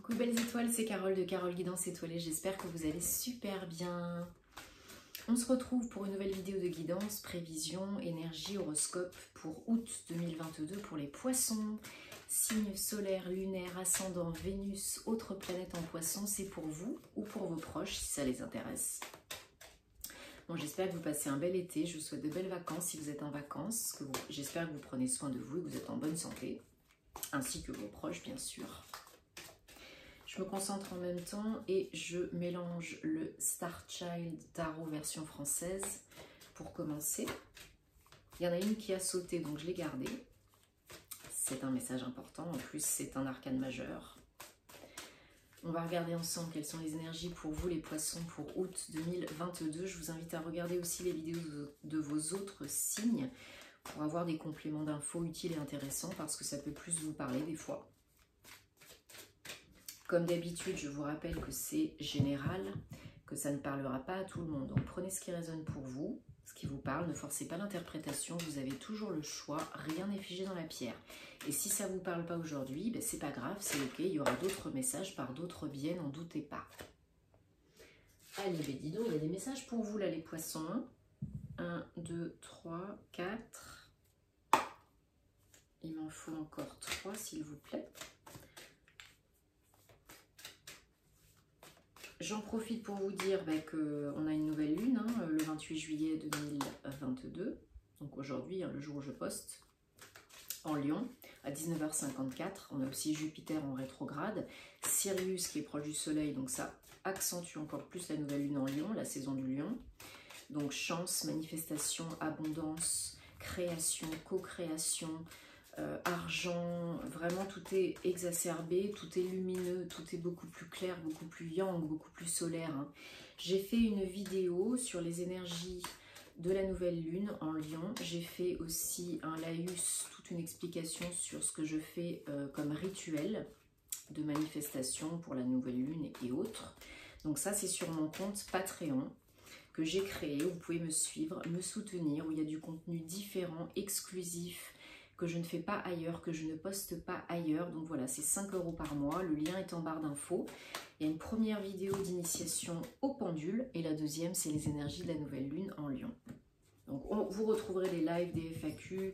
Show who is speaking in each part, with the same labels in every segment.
Speaker 1: Coucou belles étoiles, c'est Carole de Carole Guidance Étoilée, j'espère que vous allez super bien. On se retrouve pour une nouvelle vidéo de guidance, prévision, énergie, horoscope pour août 2022 pour les poissons. Signe solaire, lunaire, ascendant, Vénus, autre planète en poisson, c'est pour vous ou pour vos proches si ça les intéresse. Bon, j'espère que vous passez un bel été, je vous souhaite de belles vacances si vous êtes en vacances, j'espère que vous prenez soin de vous et que vous êtes en bonne santé, ainsi que vos proches bien sûr. Je me concentre en même temps et je mélange le Star Child Tarot version française pour commencer. Il y en a une qui a sauté, donc je l'ai gardée. C'est un message important, en plus c'est un arcane majeur. On va regarder ensemble quelles sont les énergies pour vous les poissons pour août 2022. Je vous invite à regarder aussi les vidéos de vos autres signes pour avoir des compléments d'infos utiles et intéressants parce que ça peut plus vous parler des fois. Comme d'habitude, je vous rappelle que c'est général, que ça ne parlera pas à tout le monde. Donc prenez ce qui résonne pour vous, ce qui vous parle, ne forcez pas l'interprétation, vous avez toujours le choix, rien n'est figé dans la pierre. Et si ça ne vous parle pas aujourd'hui, ben c'est pas grave, c'est ok, il y aura d'autres messages par d'autres biais, n'en doutez pas. Allez, ben dis donc, il y a des messages pour vous là les poissons. 1, 2, 3, 4. Il m'en faut encore 3 s'il vous plaît. J'en profite pour vous dire qu'on a une nouvelle lune, hein, le 28 juillet 2022, donc aujourd'hui, hein, le jour où je poste, en Lion, à 19h54. On a aussi Jupiter en rétrograde, Sirius qui est proche du soleil, donc ça accentue encore plus la nouvelle lune en Lion, la saison du Lion. Donc chance, manifestation, abondance, création, co-création, argent, vraiment tout est exacerbé, tout est lumineux, tout est beaucoup plus clair, beaucoup plus yang, beaucoup plus solaire. Hein. J'ai fait une vidéo sur les énergies de la nouvelle lune en Lion. J'ai fait aussi un laïus, toute une explication sur ce que je fais comme rituel de manifestation pour la nouvelle lune et autres. Donc ça c'est sur mon compte Patreon que j'ai créé, où vous pouvez me suivre, me soutenir, où il y a du contenu différent, exclusif, que je ne fais pas ailleurs, que je ne poste pas ailleurs. Donc voilà, c'est 5 € par mois. Le lien est en barre d'infos. Il y a une première vidéo d'initiation au pendule et la deuxième, c'est les énergies de la nouvelle lune en Lion. Donc vous retrouverez des lives, des FAQ,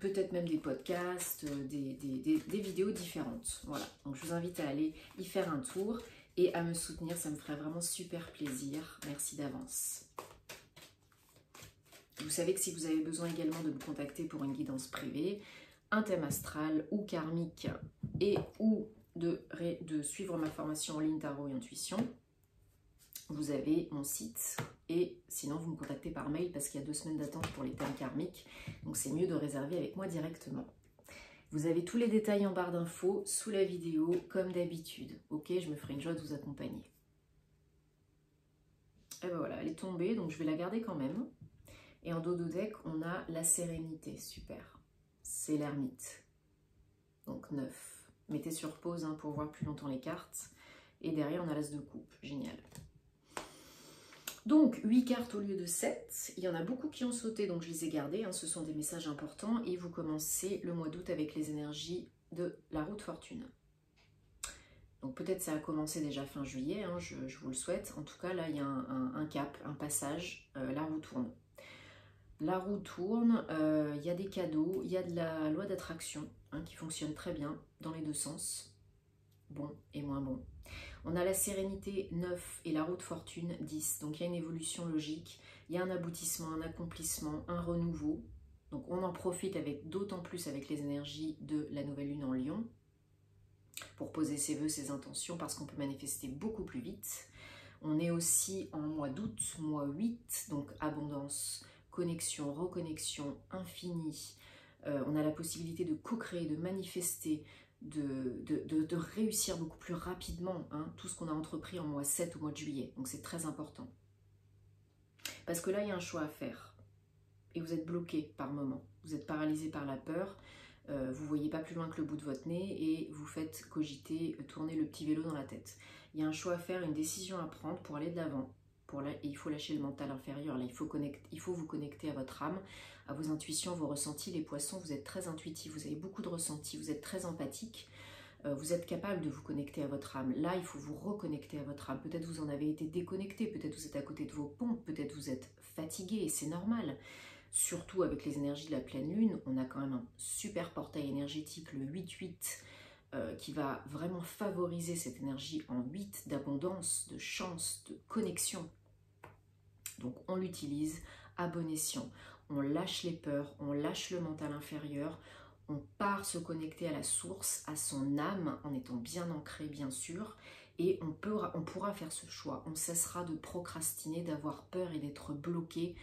Speaker 1: peut-être même des podcasts, des vidéos différentes. Voilà, donc je vous invite à aller y faire un tour et à me soutenir, ça me ferait vraiment super plaisir. Merci d'avance. Vous savez que si vous avez besoin également de me contacter pour une guidance privée, un thème astral ou karmique et ou de suivre ma formation en ligne tarot et intuition, vous avez mon site et sinon vous me contactez par mail parce qu'il y a 2 semaines d'attente pour les thèmes karmiques, donc c'est mieux de réserver avec moi directement. Vous avez tous les détails en barre d'infos sous la vidéo comme d'habitude. Ok, je me ferai une joie de vous accompagner. Et ben voilà, elle est tombée, donc je vais la garder quand même. Et en dos de deck, on a la sérénité, super. C'est l'ermite. Donc 9. Mettez sur pause hein, pour voir plus longtemps les cartes. Et derrière, on a l'as de coupe, génial. Donc 8 cartes au lieu de 7. Il y en a beaucoup qui ont sauté, donc je les ai gardées. Hein. Ce sont des messages importants. Et vous commencez le mois d'août avec les énergies de la roue de fortune. Donc peut-être ça a commencé déjà fin juillet, hein, je vous le souhaite. En tout cas, là, il y a un cap, un passage. La roue tourne. La roue tourne, il y a des cadeaux, il y a de la loi d'attraction hein, qui fonctionne très bien dans les deux sens, bon et moins bon. On a la sérénité 9 et la roue de fortune 10, donc il y a une évolution logique, il y a un aboutissement, un accomplissement, un renouveau. Donc on en profite avec d'autant plus avec les énergies de la nouvelle lune en Lion pour poser ses vœux, ses intentions parce qu'on peut manifester beaucoup plus vite. On est aussi en mois d'août, mois 8, donc abondance, connexion, reconnexion, infinie. On a la possibilité de co-créer, de manifester, de réussir beaucoup plus rapidement hein, tout ce qu'on a entrepris en mois 7 ou mois de juillet. Donc c'est très important. Parce que là, il y a un choix à faire. Et vous êtes bloqué par moment. Vous êtes paralysé par la peur. Vous ne voyez pas plus loin que le bout de votre nez et vous faites cogiter, tourner le petit vélo dans la tête. Il y a un choix à faire, une décision à prendre pour aller de l'avant. Il faut lâcher le mental inférieur, là, il faut vous connecter à votre âme, à vos intuitions, vos ressentis. Les poissons, vous êtes très intuitifs, vous avez beaucoup de ressentis, vous êtes très empathiques. Vous êtes capable de vous connecter à votre âme. Là, il faut vous reconnecter à votre âme. Peut-être vous en avez été déconnecté, peut-être vous êtes à côté de vos pompes, peut-être vous êtes fatigué et c'est normal. Surtout avec les énergies de la pleine lune, on a quand même un super portail énergétique, le 8-8, qui va vraiment favoriser cette énergie en 8 d'abondance, de chance, de connexion. Donc on l'utilise à bon escient. On lâche les peurs, on lâche le mental inférieur, on part se connecter à la source, à son âme, en étant bien ancré bien sûr, et on pourra faire ce choix. On cessera de procrastiner, d'avoir peur et d'être bloqué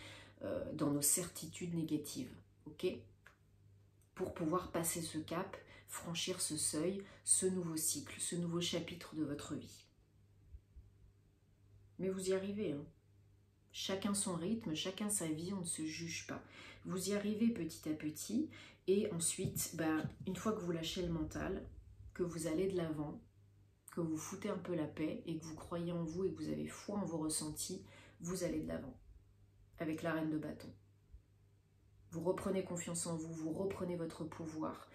Speaker 1: dans nos certitudes négatives. Ok ? Pour pouvoir passer ce cap, franchir ce seuil, ce nouveau cycle, ce nouveau chapitre de votre vie. Mais vous y arrivez, hein. Chacun son rythme, chacun sa vie, on ne se juge pas. Vous y arrivez petit à petit et ensuite, une fois que vous lâchez le mental, que vous allez de l'avant, que vous foutez un peu la paix et que vous croyez en vous et que vous avez foi en vos ressentis, vous allez de l'avant avec la reine de bâton. Vous reprenez confiance en vous, vous reprenez votre pouvoir.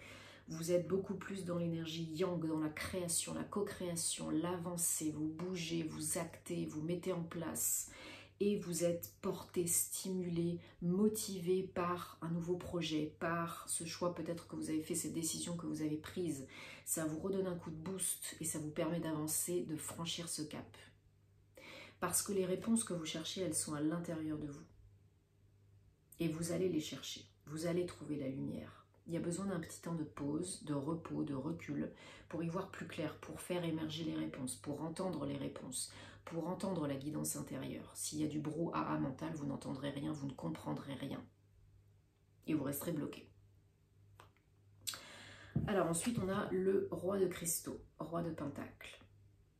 Speaker 1: Vous êtes beaucoup plus dans l'énergie yang, dans la création, la co-création, l'avancée. Vous bougez, vous actez, vous mettez en place. Et vous êtes porté, stimulé, motivé par un nouveau projet, par ce choix peut-être que vous avez fait, cette décision que vous avez prise. Ça vous redonne un coup de boost et ça vous permet d'avancer, de franchir ce cap. Parce que les réponses que vous cherchez, elles sont à l'intérieur de vous. Et vous allez les chercher, vous allez trouver la lumière. Il y a besoin d'un petit temps de pause, de repos, de recul, pour y voir plus clair, pour faire émerger les réponses, pour entendre les réponses, pour entendre la guidance intérieure. S'il y a du brouhaha mental, vous n'entendrez rien, vous ne comprendrez rien. Et vous resterez bloqué. Alors ensuite, on a le roi de cristaux, roi de pentacles.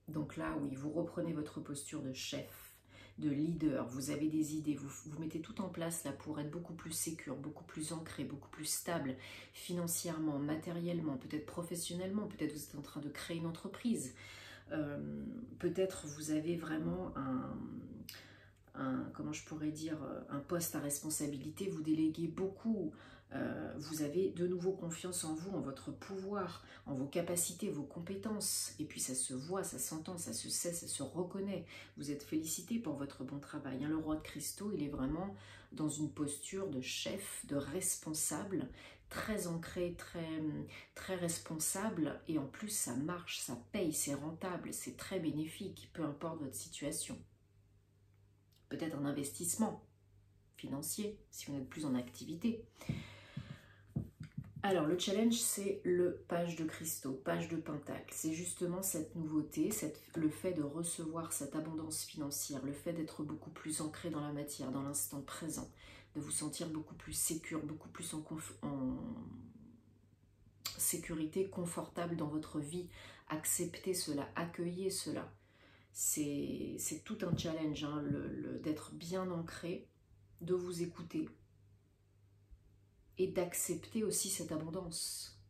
Speaker 1: Donc là, oui, vous reprenez votre posture de chef, de leader, vous avez des idées, vous mettez tout en place là pour être beaucoup plus sécure, beaucoup plus ancré, beaucoup plus stable, financièrement, matériellement, peut-être professionnellement, peut-être vous êtes en train de créer une entreprise, peut-être vous avez vraiment comment je pourrais dire, un poste à responsabilité, vous déléguez beaucoup, vous avez de nouveau confiance en vous, en votre pouvoir, en vos capacités, vos compétences, et puis ça se voit, ça s'entend, ça se sait, ça se reconnaît, vous êtes félicité pour votre bon travail. Le roi de cristaux, il est vraiment dans une posture de chef, de responsable, très ancré, très responsable, et en plus ça marche, ça paye, c'est rentable, c'est très bénéfique, peu importe votre situation. Peut-être un investissement financier, si vous n'êtes plus en activité. Alors, le challenge, c'est le page de cristaux, page de pentacle. C'est justement cette nouveauté, le fait de recevoir cette abondance financière, le fait d'être beaucoup plus ancré dans la matière, dans l'instant présent, de vous sentir beaucoup plus sécure, beaucoup plus en sécurité, confortable dans votre vie. Acceptez cela, accueillez cela. C'est tout un challenge, hein, d'être bien ancré, de vous écouter et d'accepter aussi cette abondance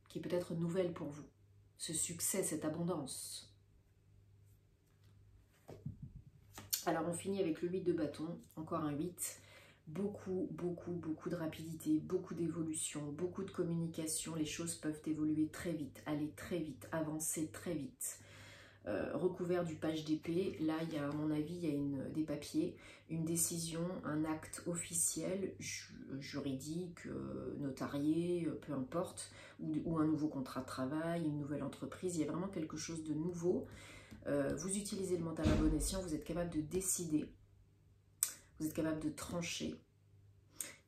Speaker 1: qui est peut-être nouvelle pour vous, ce succès, cette abondance. Alors on finit avec le 8 de bâton, encore un 8, beaucoup de rapidité, beaucoup d'évolution, beaucoup de communication, les choses peuvent évoluer très vite, aller très vite, avancer très vite. Recouvert du page d'épée, là il y a à mon avis il y a des papiers, une décision, un acte officiel, juridique, notarié, peu importe, ou un nouveau contrat de travail, une nouvelle entreprise, il y a vraiment quelque chose de nouveau. Vous utilisez le mental à bon escient, vous êtes capable de décider, vous êtes capable de trancher,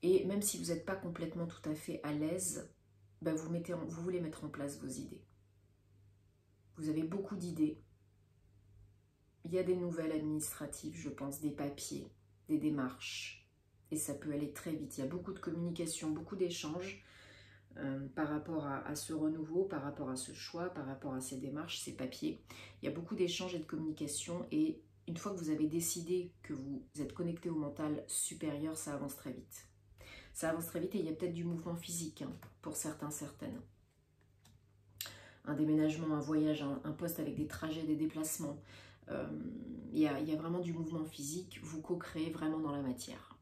Speaker 1: et même si vous n'êtes pas complètement tout à fait à l'aise, vous voulez mettre en place vos idées. Vous avez beaucoup d'idées. Il y a des nouvelles administratives, je pense, des papiers, des démarches. Et ça peut aller très vite. Il y a beaucoup de communication, beaucoup d'échanges par rapport à ce renouveau, par rapport à ce choix, par rapport à ces démarches, ces papiers. Il y a beaucoup d'échanges et de communication. Et une fois que vous avez décidé que vous êtes connecté au mental supérieur, ça avance très vite. Ça avance très vite et il y a peut-être du mouvement physique hein, pour certains, certaines. Un déménagement, un voyage, un poste avec des trajets, des déplacements. Il y a vraiment du mouvement physique, vous co-créez vraiment dans la matière.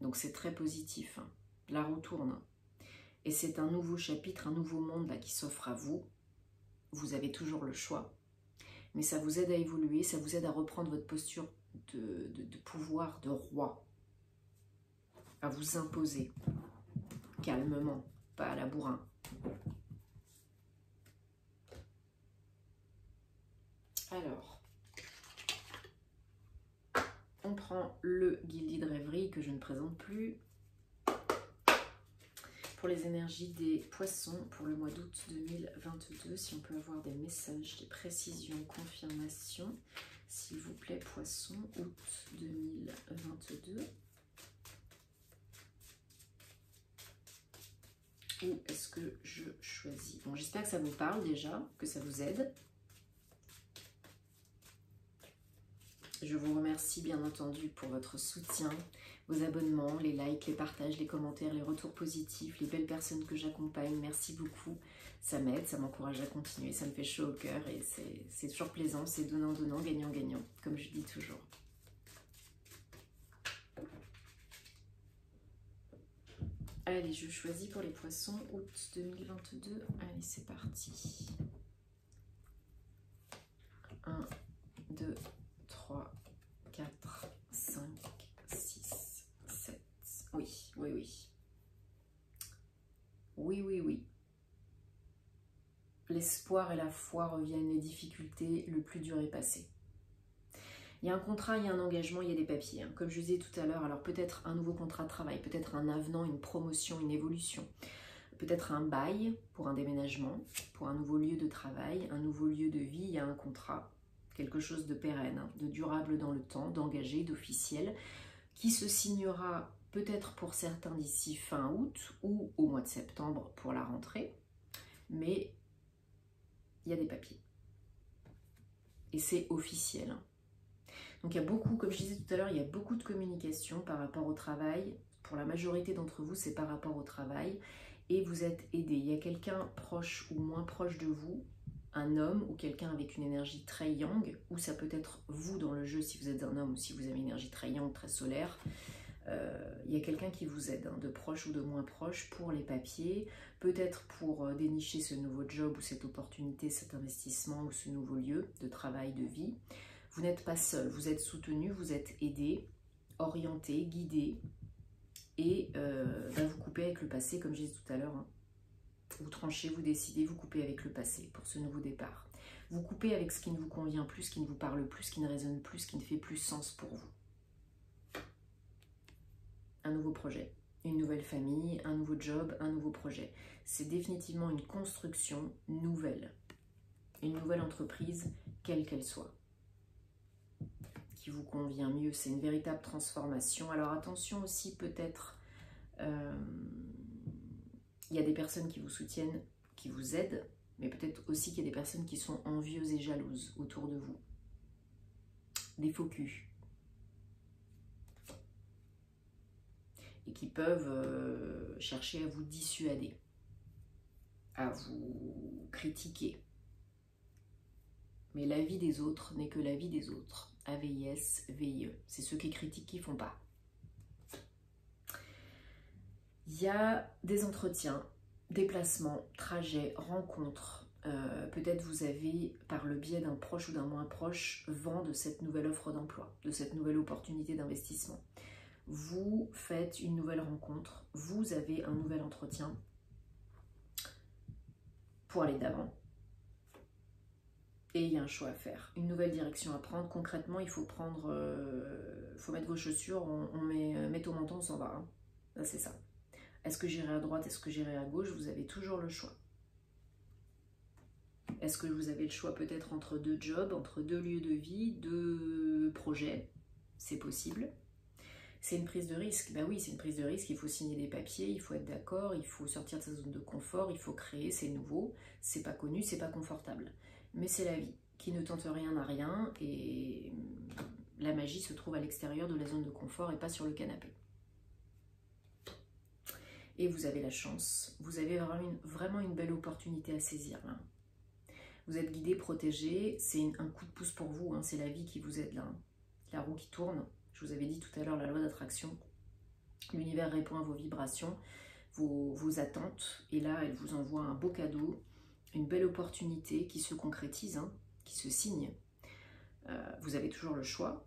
Speaker 1: Donc c'est très positif. La roue tourne. Et c'est un nouveau chapitre, un nouveau monde là, qui s'offre à vous. Vous avez toujours le choix. Mais ça vous aide à évoluer, ça vous aide à reprendre votre posture de pouvoir, de roi. À vous imposer, calmement, pas à la bourrin. Alors, on prend le Guildie de rêverie que je ne présente plus. Pour les énergies des poissons pour le mois d'août 2022, si on peut avoir des messages, des précisions, confirmations, s'il vous plaît, poissons, août 2022. Où est-ce que je choisis? Bon, j'espère que ça vous parle déjà, que ça vous aide. Je vous remercie bien entendu pour votre soutien, vos abonnements, les likes, les partages, les commentaires, les retours positifs, les belles personnes que j'accompagne. Merci beaucoup. Ça m'aide, ça m'encourage à continuer, ça me fait chaud au cœur et c'est toujours plaisant. C'est donnant-donnant, gagnant-gagnant, comme je dis toujours. Allez, je choisis pour les poissons, août 2022. Allez, c'est parti. 1, 2, 3, 4, 5, 6, 7. Oui. Oui. L'espoir et la foi reviennent, les difficultés, le plus dur est passé. Il y a un contrat, il y a un engagement, il y a des papiers. Comme je disais tout à l'heure, alors peut-être un nouveau contrat de travail, peut-être un avenant, une promotion, une évolution. Peut-être un bail pour un déménagement, pour un nouveau lieu de travail, un nouveau lieu de vie, il y a un contrat. Quelque chose de pérenne, de durable dans le temps, d'engagé, d'officiel, qui se signera peut-être pour certains d'ici fin août ou au mois de septembre pour la rentrée, mais il y a des papiers. Et c'est officiel. Donc il y a beaucoup, comme je disais tout à l'heure, il y a beaucoup de communication par rapport au travail. Pour la majorité d'entre vous, c'est par rapport au travail. Et vous êtes aidé. Il y a quelqu'un proche ou moins proche de vous, un homme ou quelqu'un avec une énergie très yang, ou ça peut être vous dans le jeu si vous êtes un homme ou si vous avez une énergie très yang, très solaire. Il y a quelqu'un qui vous aide, de proche ou de moins proche, pour les papiers, peut-être pour dénicher ce nouveau job ou cette opportunité, cet investissement ou ce nouveau lieu de travail, de vie. Vous n'êtes pas seul, vous êtes soutenu, vous êtes aidé, orienté, guidé, et vous coupez avec le passé, comme je disais tout à l'heure. Hein. Vous tranchez, vous décidez, vous coupez avec le passé pour ce nouveau départ. Vous coupez avec ce qui ne vous convient plus, ce qui ne vous parle plus, ce qui ne résonne plus, ce qui ne fait plus sens pour vous. Un nouveau projet, une nouvelle famille, un nouveau job, un nouveau projet. C'est définitivement une construction nouvelle. Une nouvelle entreprise, quelle qu'elle soit, qui vous convient mieux. C'est une véritable transformation. Alors attention aussi, peut-être, il y a des personnes qui vous soutiennent, qui vous aident, mais peut-être aussi qu'il y a des personnes qui sont envieuses et jalouses autour de vous. Des faux culs. Et qui peuvent chercher à vous dissuader, à vous critiquer. Mais la vie des autres n'est que la vie des autres. AVIS, c'est ceux qui critiquent qui font pas. Il y a des entretiens, déplacements, trajets, rencontres. Peut-être vous avez, par le biais d'un proche ou d'un moins proche, vent de cette nouvelle offre d'emploi, de cette nouvelle opportunité d'investissement. Vous faites une nouvelle rencontre, vous avez un nouvel entretien pour aller d'avant. Et il y a un choix à faire, une nouvelle direction à prendre. Concrètement, il faut prendre, faut mettre vos chaussures, on met au menton, on s'en va. Hein. Là, c'est ça. Est-ce que j'irai à droite, est-ce que j'irai à gauche? Vous avez toujours le choix. Est-ce que vous avez le choix peut-être entre deux jobs, entre deux lieux de vie, deux projets? C'est possible. C'est une prise de risque. Ben oui, c'est une prise de risque. Il faut signer des papiers, il faut être d'accord, il faut sortir de sa zone de confort, il faut créer, c'est nouveau, c'est pas connu, c'est pas confortable. Mais c'est la vie. Qui ne tente rien n'a rien, et la magie se trouve à l'extérieur de la zone de confort et pas sur le canapé. Et vous avez la chance, vous avez vraiment une belle opportunité à saisir là. Vous êtes guidé, protégé, c'est un coup de pouce pour vous, hein, c'est la vie qui vous aide là. Hein. La roue qui tourne, je vous avais dit tout à l'heure la loi d'attraction. L'univers répond à vos vibrations. vos attentes. Et là, elle vous envoie un beau cadeau, une belle opportunité qui se concrétise, hein, qui se signe. Vous avez toujours le choix,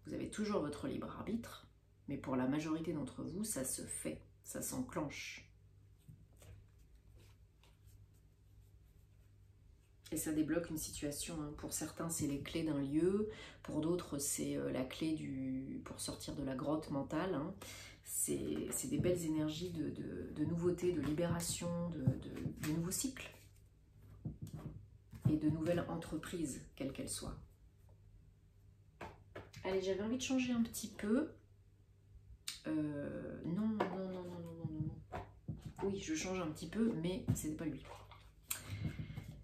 Speaker 1: vous avez toujours votre libre arbitre, mais pour la majorité d'entre vous, ça se fait, ça s'enclenche. Et ça débloque une situation, hein. Pour certains, c'est les clés d'un lieu. Pour d'autres, c'est la clé pour sortir de la grotte mentale, hein. C'est des belles énergies de nouveauté, de libération, de nouveaux cycles. Et de nouvelles entreprises, quelles qu'elles soient. Allez, j'avais envie de changer un petit peu. Non. Oui, je change un petit peu, mais c'était pas lui.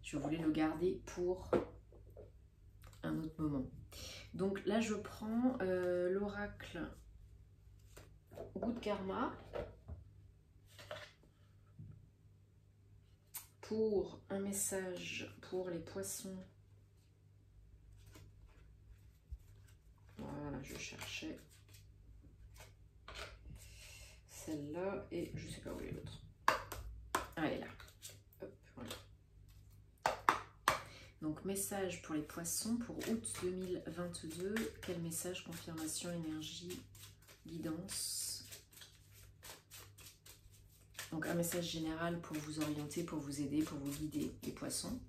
Speaker 1: Je voulais le garder pour un autre moment. Donc là, je prends l'oracle Good Karma pour un message pour les poissons. Voilà, je cherchais celle-là et je sais pas où est l'autre. Ah, elle est là. Hop, voilà. Donc, message pour les poissons pour août 2022. Quel message, confirmation, énergie, guidance? Donc, un message général pour vous orienter, pour vous aider, pour vous guider, les poissons.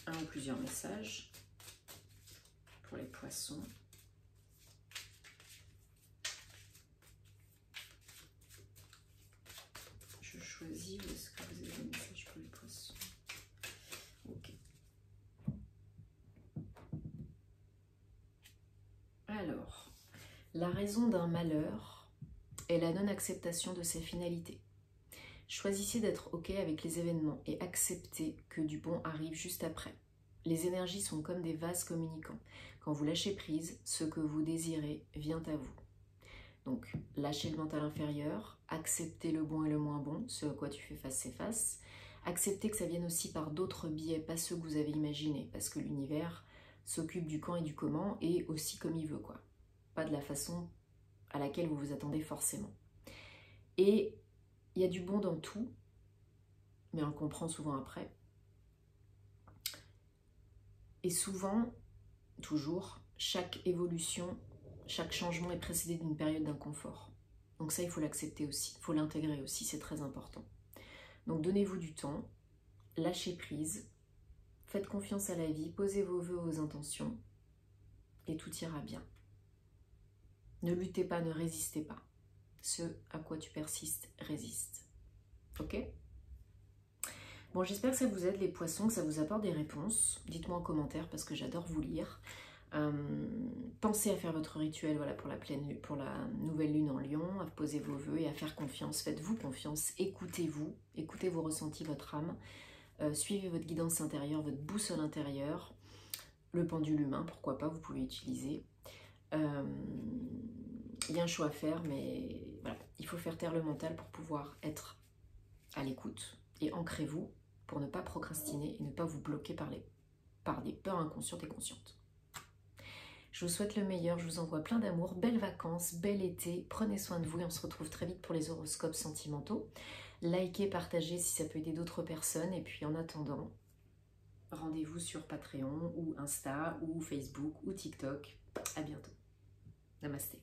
Speaker 1: Un ou plusieurs messages pour les poissons. Je choisis, où est-ce que vous avez des messages pour les poissons? Ok. Alors, la raison d'un malheur est la non-acceptation de ses finalités. Choisissez d'être OK avec les événements et acceptez que du bon arrive juste après. Les énergies sont comme des vases communicants. Quand vous lâchez prise, ce que vous désirez vient à vous. Donc, lâchez le mental inférieur, acceptez le bon et le moins bon, ce à quoi tu fais face, c'est face. Acceptez que ça vienne aussi par d'autres biais, pas ceux que vous avez imaginés, parce que l'univers s'occupe du quand et du comment, et aussi comme il veut, quoi. Pas de la façon à laquelle vous vous attendez forcément. Et il y a du bon dans tout, mais on le comprend souvent après. Et souvent, toujours, chaque évolution, chaque changement est précédé d'une période d'inconfort. Donc ça, il faut l'accepter aussi, il faut l'intégrer aussi, c'est très important. Donc donnez-vous du temps, lâchez prise, faites confiance à la vie, posez vos vœux, vos intentions, et tout ira bien. Ne luttez pas, ne résistez pas. Ce à quoi tu persistes, résiste. Ok ? Bon, j'espère que ça vous aide les poissons, que ça vous apporte des réponses. Dites-moi en commentaire parce que j'adore vous lire. Pensez à faire votre rituel, voilà, pour la nouvelle lune en Lion, à poser vos vœux et à faire confiance. Faites-vous confiance, écoutez-vous, écoutez vos ressentis, votre âme. Suivez votre guidance intérieure, votre boussole intérieure. Le pendule humain, pourquoi pas, vous pouvez utiliser. Il y a un choix à faire, mais voilà, il faut faire taire le mental pour pouvoir être à l'écoute. Et ancrez-vous pour ne pas procrastiner et ne pas vous bloquer par des peurs inconscientes et conscientes. Je vous souhaite le meilleur, je vous envoie plein d'amour, belles vacances, bel été, prenez soin de vous et on se retrouve très vite pour les horoscopes sentimentaux. Likez, partagez si ça peut aider d'autres personnes et puis en attendant, rendez-vous sur Patreon ou Insta ou Facebook ou TikTok. À bientôt. Namasté.